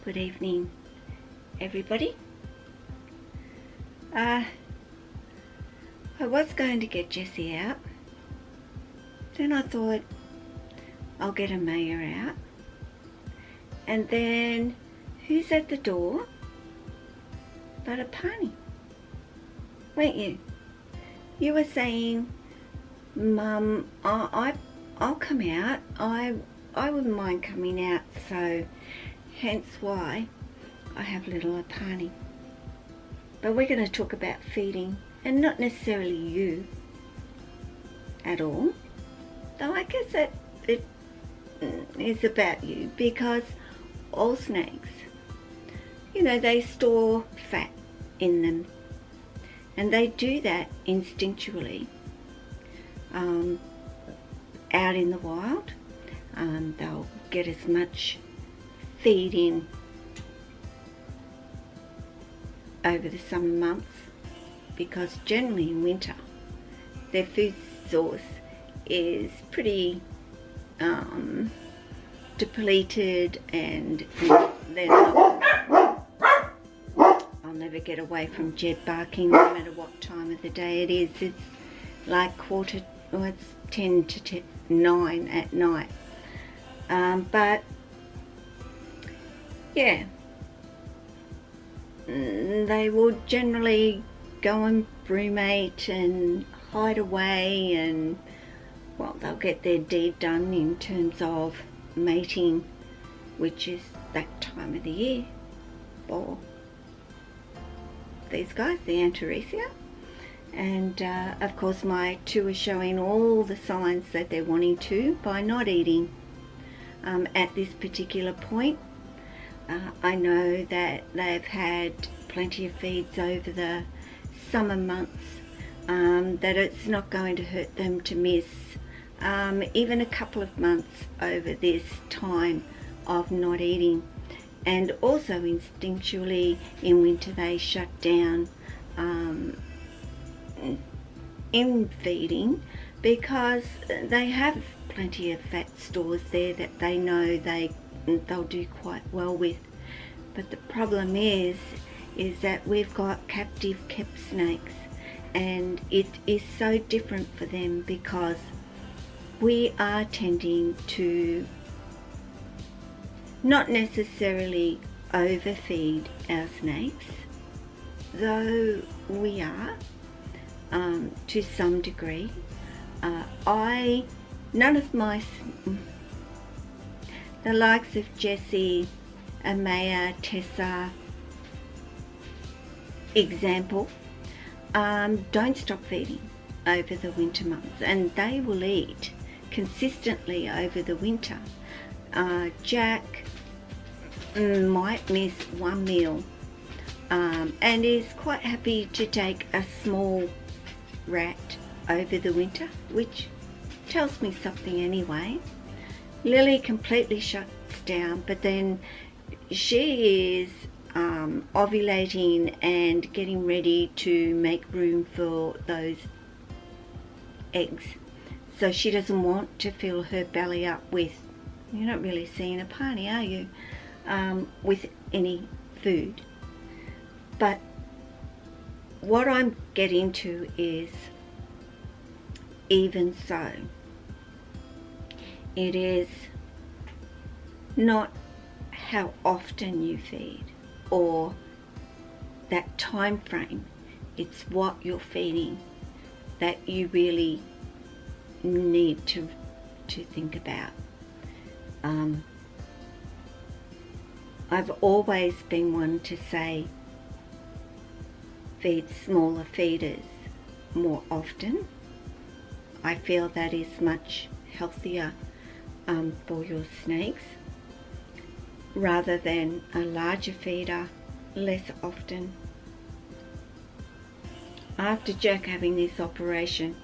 Good evening, everybody. I was going to get Jessie out, then I thought I'll get Amaya out, and then who's at the door but a pony, weren't you? You were saying, Mum, I'll come out, I wouldn't mind coming out, so hence why I have little Apani. But we're going to talk about feeding, and not necessarily you at all, though I guess that it is about you, because all snakes, you know, they store fat in them, and they do that instinctually out in the wild. They'll get as much feed in over the summer months, because generally in winter their food source is pretty depleted, and they're not, I'll never get away from Jed barking no matter what time of the day it is. It's like it's 10 to 9 at night. But yeah, they will generally go and brumate and hide away, and well, they'll get their deed done in terms of mating, which is that time of the year for these guys, the Antaresia. And of course my two are showing all the signs that they're wanting to by not eating at this particular point. I know that they've had plenty of feeds over the summer months, that it's not going to hurt them to miss even a couple of months over this time of not eating. And also instinctually in winter they shut down in feeding, because they have plenty of fat stores there that they know they'll do quite well with. But the problem is that we've got captive kept snakes, and it is so different for them, because we are tending to not necessarily overfeed our snakes, though we are to some degree. None of my, the likes of Jessie, Amaya, Tessa, example, don't stop feeding over the winter months, and they will eat consistently over the winter. Jack might miss one meal, and is quite happy to take a small rat over the winter, which tells me something anyway. Lily completely shuts down, but then she is ovulating and getting ready to make room for those eggs, so she doesn't want to fill her belly up with, you're not really seeing a pony, are you, with any food. But what I'm getting to is, even so, it is not how often you feed or that time frame, it's what you're feeding that you really need to think about. I've always been one to say feed smaller feeders more often. I feel that is much healthier for your snakes, rather than a larger feeder less often. After Jack having this operation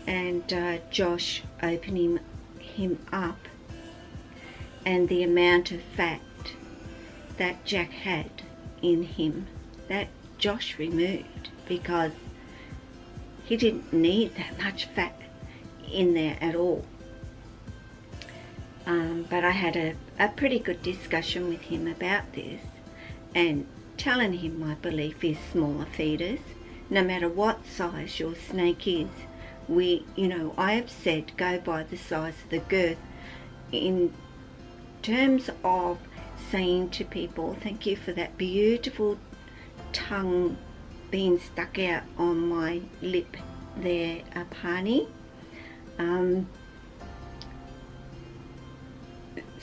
and Josh opening him up, and the amount of fat that Jack had in him that Josh removed, because he didn't need that much fat in there at all. But I had a pretty good discussion with him about this, and telling him my belief is smaller feeders, no matter what size your snake is. I have said go by the size of the girth. In terms of saying to people, thank you for that beautiful tongue being stuck out on my lip there, Apani.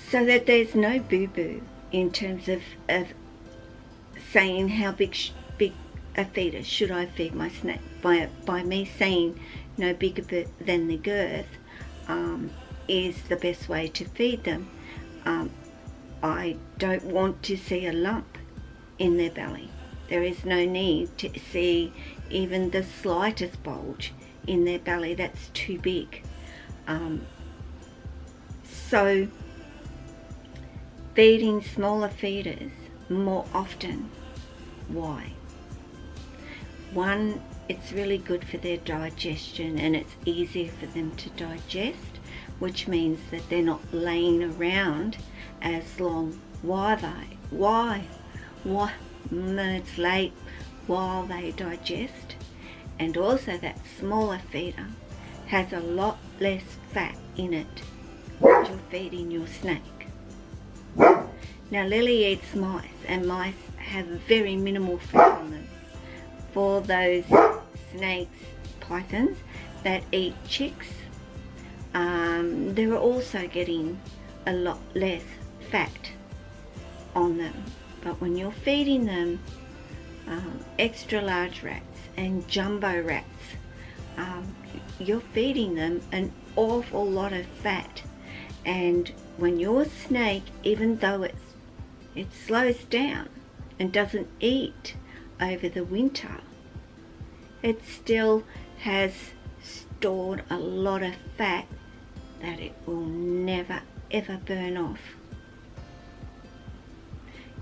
So that there's no boo-boo in terms of saying how big a feeder should I feed my snake. By me saying no bigger than the girth is the best way to feed them. I don't want to see a lump in their belly. There is no need to see even the slightest bulge in their belly. That's too big. So feeding smaller feeders more often. Why? One, it's really good for their digestion and it's easier for them to digest, which means that they're not laying around as long minutes late while they digest. And also that smaller feeder has a lot less fat in it that you're feeding your snake. Now Lily eats mice, and mice have very minimal fat on them. For those snakes, pythons that eat chicks, they're also getting a lot less fat on them. But when you're feeding them extra large rats and jumbo rats, you're feeding them an awful lot of fat. And when your snake, even though it slows down and doesn't eat over the winter, it still has stored a lot of fat that it will never ever burn off.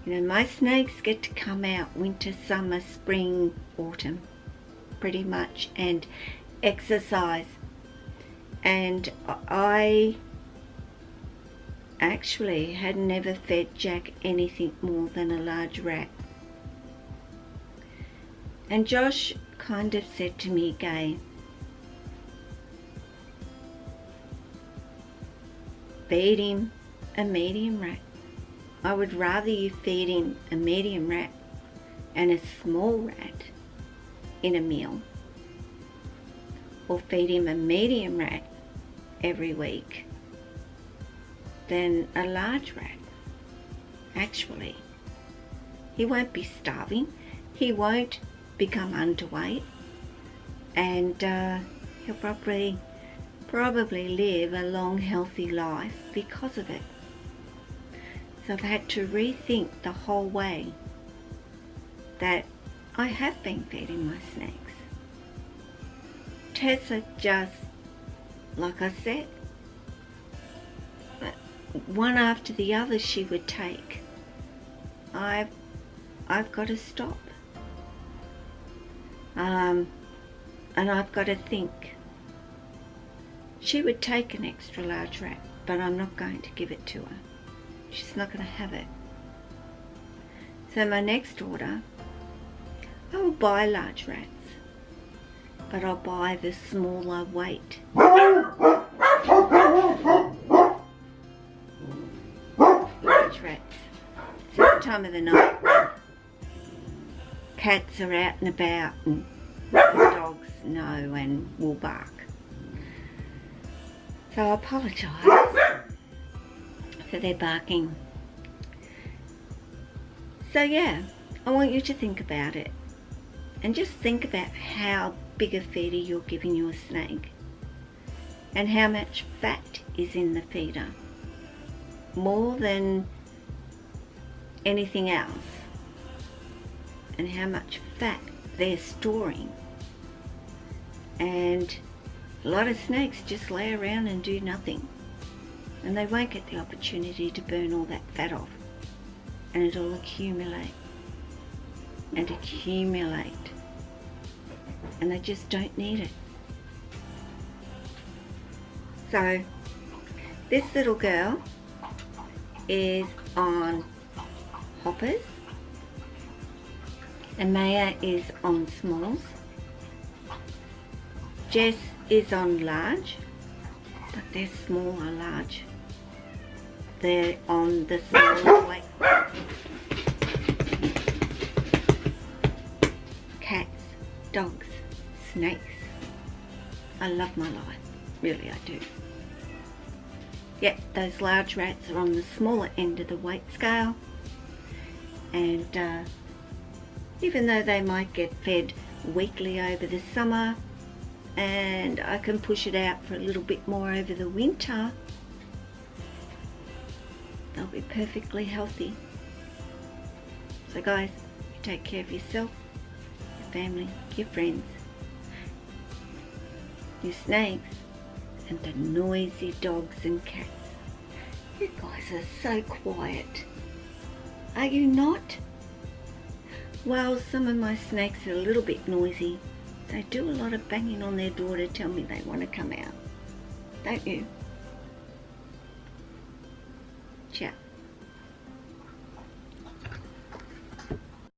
My snakes get to come out winter, summer, spring, autumn, pretty much, and exercise. And I actually had never fed Jack anything more than a large rat. And Josh kind of said to me, Gay, feed him a medium rat. I would rather you feed him a medium rat and a small rat in a meal, or feed him a medium rat every week, than a large rat. Actually, he won't be starving, he won't become underweight, and he'll probably live a long healthy life because of it. So I've had to rethink the whole way that I have been feeding my snakes. Tessa just, like I said, one after the other she would take. I've got to stop. And I've got to think. She would take an extra large rat, but I'm not going to give it to her. She's not going to have it. So my next order, I will buy large rats, but I'll buy the smaller weight. Large rats. It's that time of the night when cats are out and about and dogs know and will bark. So I apologise for their barking. So yeah, I want you to think about it, and just think about how big a feeder you're giving your snake and how much fat is in the feeder, more than anything else, and how much fat they're storing. And a lot of snakes just lay around and do nothing, and they won't get the opportunity to burn all that fat off, and it'll accumulate and accumulate, and they just don't need it. So this little girl is on hoppers, and Maya is on smalls. Jess is on large, but they're small or large. They're on the small weight. Cats, dogs, snakes. I love my life, really I do. Yep, those large rats are on the smaller end of the weight scale, and even though they might get fed weekly over the summer, and I can push it out for a little bit more over the winter, they'll be perfectly healthy. So guys, you take care of yourself, your family, your friends, your snakes, and the noisy dogs and cats. You guys are so quiet. Are you not? Well, some of my snakes are a little bit noisy. They do a lot of banging on their door to tell me they want to come out. Don't you? Ciao.